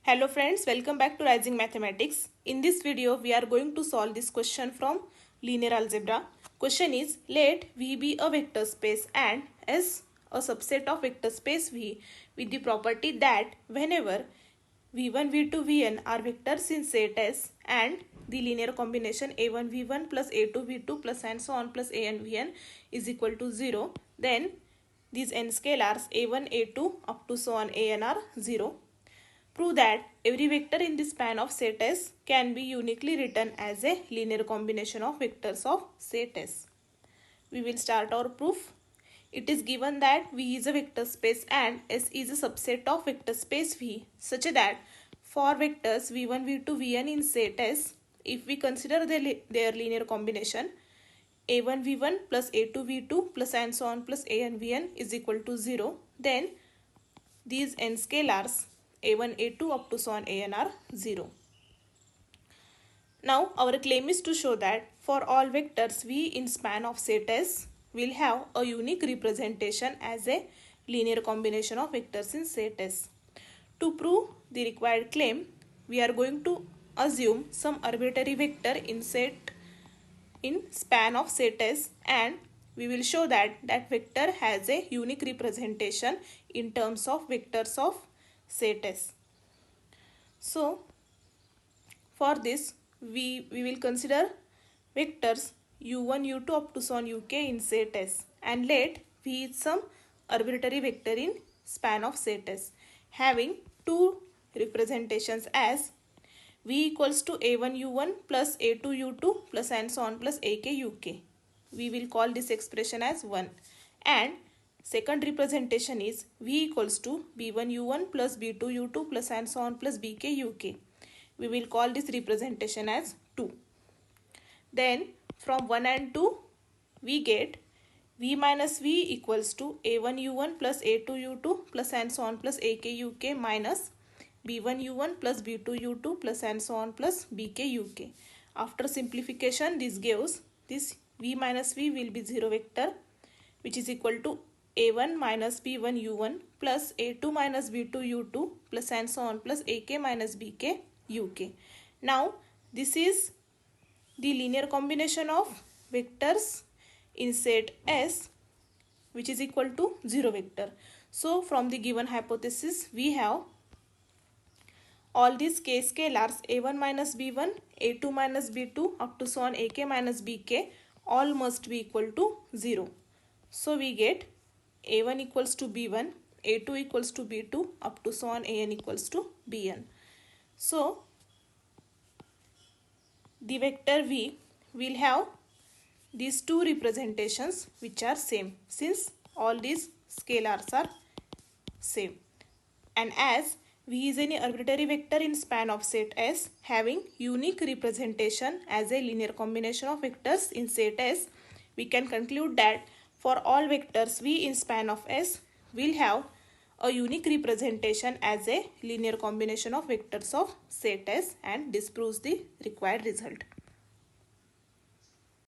Hello friends, welcome back to Rising Mathematics. In this video, we are going to solve this question from linear algebra. Question is, let V be a vector space and S a subset of vector space V with the property that whenever V1, V2, Vn are vectors in set S and the linear combination A1, V1 plus A2, V2 plus and so on plus An, Vn is equal to 0, then these n scalars A1, A2 up to so on An are 0. Prove that every vector in the span of set S can be uniquely written as a linear combination of vectors of set S. We will start our proof. It is given that V is a vector space and S is a subset of vector space V such that for vectors V1, V2, Vn in set S, if we consider their linear combination A1, V1 plus A2, V2 plus and so on plus An, Vn is equal to 0, then these n scalars A1, A2 up to so on An are 0. Now our claim is to show that for all vectors V in span of set S will have a unique representation as a linear combination of vectors in set S. To prove the required claim, we are going to assume some arbitrary vector in span of set S, and we will show that that vector has a unique representation in terms of vectors of set S. So for this we will consider vectors u1, u2 up to so on uk in set S, and let V is some arbitrary vector in span of set S having two representations as V equals to a1 u1 plus a2 u2 plus and so on plus ak uk. We will call this expression as 1, and second representation is V equals to b1 u1 plus b2 u2 plus and so on plus bk uk. We will call this representation as 2. Then from 1 and 2 we get V minus V equals to a1 u1 plus a2 u2 plus and so on plus ak uk minus b1 u1 plus b2 u2 plus and so on plus bk uk. After simplification, this gives this V minus V will be 0 vector, which is equal to a1 minus b1 u1 plus a2 minus b2 u2 plus and so on plus ak minus bk uk. Now this is the linear combination of vectors in set S, which is equal to 0 vector. So from the given hypothesis we have all these k scalars a1 minus b1, a2 minus b2 up to so on ak minus bk all must be equal to 0. So we get a1 equals to b1, a2 equals to b2 up to so on an equals to bn. So the vector V will have these two representations which are same, since all these scalars are same, and as V is any arbitrary vector in span of set S having unique representation as a linear combination of vectors in set S, we can conclude that for all vectors V in span of S will have a unique representation as a linear combination of vectors of set S, and this proves the required result.